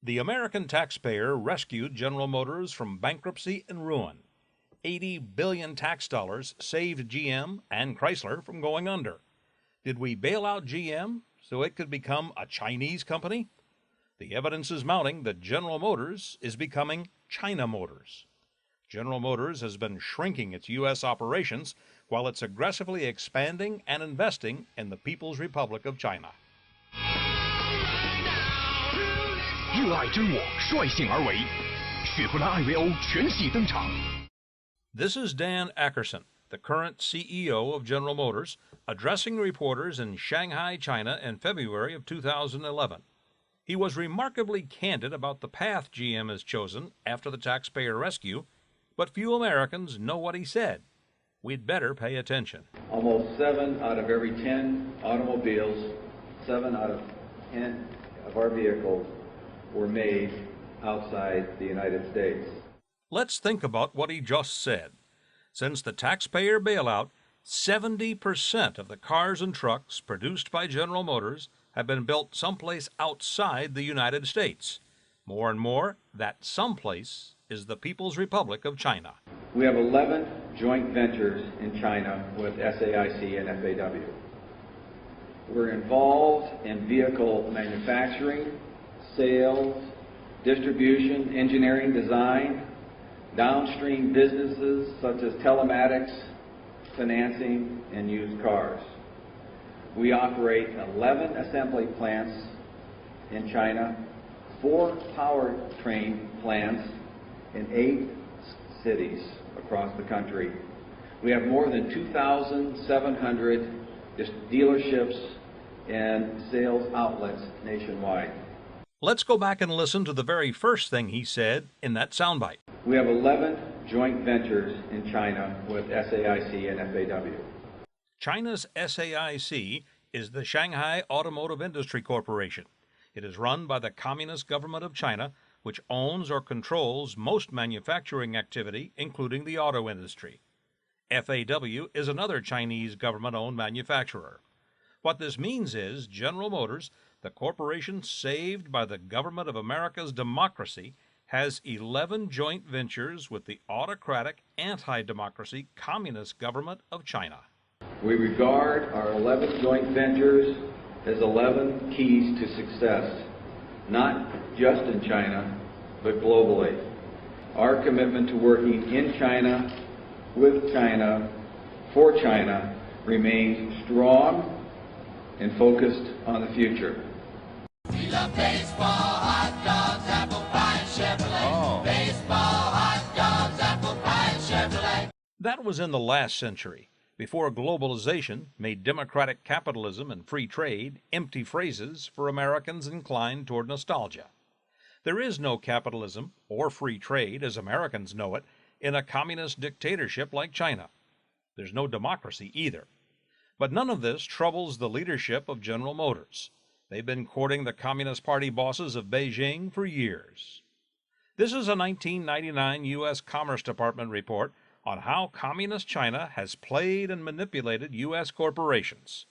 The American taxpayer rescued General Motors from bankruptcy and ruin. 80 billion tax dollars saved GM and Chrysler from going under. Did we bail out GM so it could become a Chinese company? The evidence is mounting that General Motors is becoming China Motors. General Motors has been shrinking its U.S. operations while it's aggressively expanding and investing in the People's Republic of China. 热爱真我率性而为，雪佛兰艾维欧全系登场。 This is Dan Ackerson, the current CEO of General Motors, addressing reporters in Shanghai, China in February of 2011. He was remarkably candid about the path GM has chosen after the taxpayer rescue, but few Americans know what he said. We'd better pay attention. Almost 7 out of every 10 automobiles, 7 out of 10 of our vehicles were made outside the United States. Let's think about what he just said. Since the taxpayer bailout, 70% of the cars and trucks produced by General Motors have been built someplace outside the United States. More and more, that someplace is the People's Republic of China. We have 11 joint ventures in China with SAIC and FAW. We're involved in vehicle manufacturing, sales, distribution, engineering, design, downstream businesses such as telematics, financing, and used cars. We operate 11 assembly plants in China, 4 powertrain plants in 8 cities across the country. We have more than 2,700 dealerships and sales outlets nationwide. Let's go back and listen to the very first thing he said in that soundbite. We have 11 joint ventures in China with SAIC and FAW. China's SAIC is the Shanghai Automotive Industry Corporation. It is run by the Communist Government of China, which owns or controls most manufacturing activity, including the auto industry. FAW is another Chinese government-owned manufacturer. What this means is General Motors, the corporation saved by the government of America's democracy, has 11 joint ventures with the autocratic, anti-democracy Communist government of China. We regard our 11 joint ventures as 11 keys to success, not just in China, but globally. Our commitment to working in China, with China, for China, remains strong and focused on the future. We love baseball, hot dogs, apple pie, and Chevrolet. Baseball, hot dogs, apple pie, and Chevrolet. That was in the last century, before globalization made democratic capitalism and free trade empty phrases for Americans inclined toward nostalgia. There is no capitalism or free trade as Americans know it in a communist dictatorship like China. There's no democracy either. But none of this troubles the leadership of General Motors. They've been courting the Communist Party bosses of Beijing for years. This is a 1999 U.S. Commerce Department report on how Communist China has played and manipulated U.S. corporations.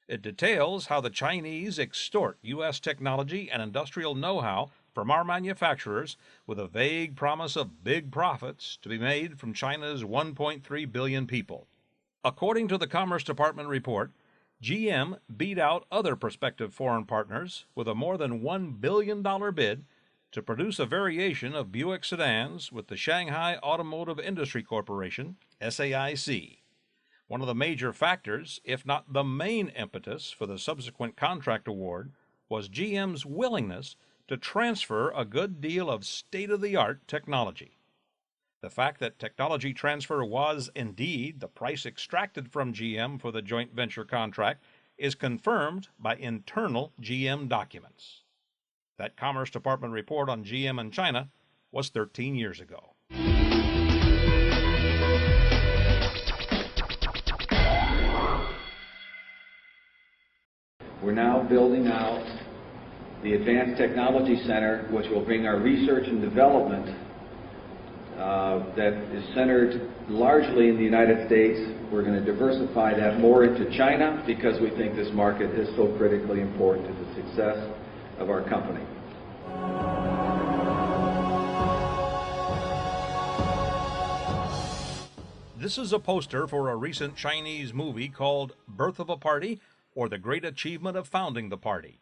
It details how the Chinese extort U.S. technology and industrial know-how from our manufacturers with a vague promise of big profits to be made from China's 1.3 billion people. According to the Commerce Department report, GM beat out other prospective foreign partners with a more than $1 billion bid to produce a variation of Buick sedans with the Shanghai Automotive Industry Corporation, SAIC. One of the major factors, if not the main impetus for the subsequent contract award, was GM's willingness to transfer a good deal of state-of-the-art technology. The fact that technology transfer was indeed the price extracted from GM for the joint venture contract is confirmed by internal GM documents. That Commerce Department report on GM and China was 13 years ago. We're now building out the Advanced Technology Center, which will bring our research and development that is centered largely in the United States. We're going to diversify that more into China because we think this market is so critically important to the success of our company. This is a poster for a recent Chinese movie called Birth of a Party, or The Great Achievement of Founding the Party.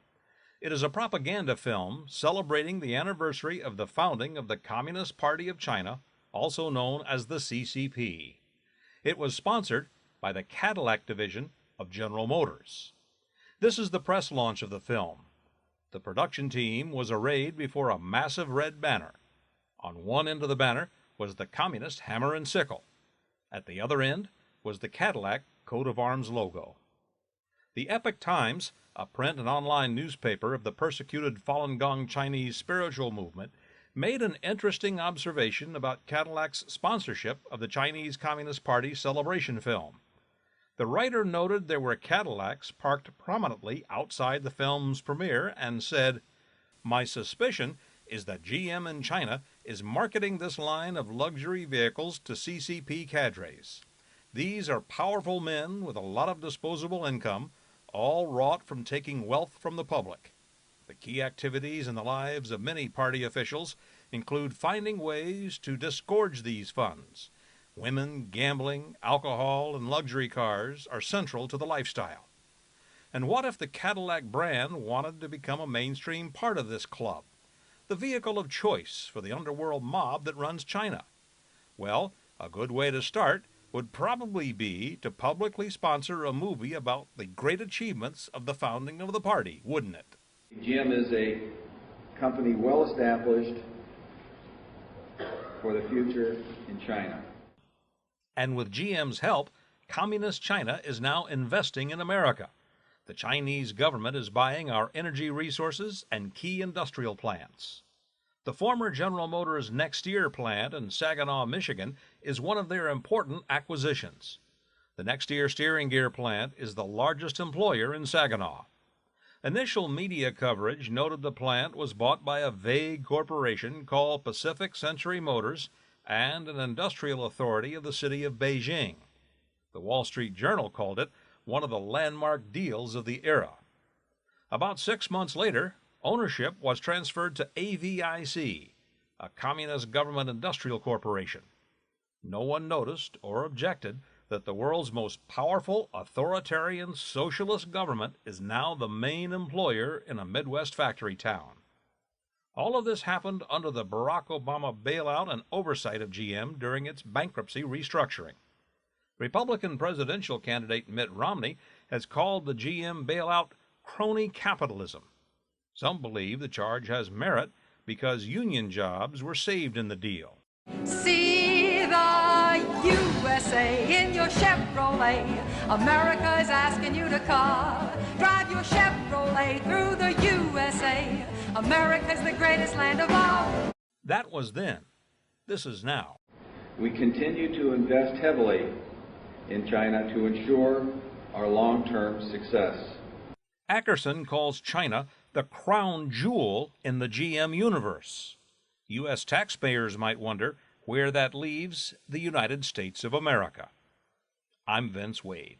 It is a propaganda film celebrating the anniversary of the founding of the Communist Party of China, also known as the CCP. It was sponsored by the Cadillac division of General Motors. This is the press launch of the film. The production team was arrayed before a massive red banner. On one end of the banner was the Communist hammer and sickle. At the other end was the Cadillac coat of arms logo. The Epoch Times, a print and online newspaper of the persecuted Falun Gong Chinese spiritual movement, made an interesting observation about Cadillac's sponsorship of the Chinese Communist Party celebration film. The writer noted there were Cadillacs parked prominently outside the film's premiere and said, "My suspicion is that GM in China is marketing this line of luxury vehicles to CCP cadres. These are powerful men with a lot of disposable income, all wrought from taking wealth from the public. The key activities in the lives of many party officials include finding ways to disgorge these funds. Women, gambling, alcohol, and luxury cars are central to the lifestyle. And what if the Cadillac brand wanted to become a mainstream part of this club, the vehicle of choice for the underworld mob that runs China? Well, a good way to start would probably be to publicly sponsor a movie about the great achievements of the founding of the party, wouldn't it?" GM is a company well established for the future in China. And with GM's help, Communist China is now investing in America. The Chinese government is buying our energy resources and key industrial plants. The former General Motors Next Year plant in Saginaw, Michigan, is one of their important acquisitions. The Next Year steering gear plant is the largest employer in Saginaw. Initial media coverage noted the plant was bought by a vague corporation called Pacific Century Motors and an industrial authority of the city of Beijing. The Wall Street Journal called it one of the landmark deals of the era. About 6 months later, ownership was transferred to AVIC, a communist government industrial corporation. No one noticed or objected that the world's most powerful authoritarian socialist government is now the main employer in a Midwest factory town. All of this happened under the Barack Obama bailout and oversight of GM during its bankruptcy restructuring. Republican presidential candidate Mitt Romney has called the GM bailout crony capitalism. Some believe the charge has merit because union jobs were saved in the deal. See the USA in your Chevrolet. America is asking you to come. Drive your Chevrolet through the USA. America's the greatest land of all. That was then. This is now. We continue to invest heavily in China to ensure our long-term success. Ackerson calls China the crown jewel in the GM universe. U.S. taxpayers might wonder where that leaves the United States of America. I'm Vince Wade.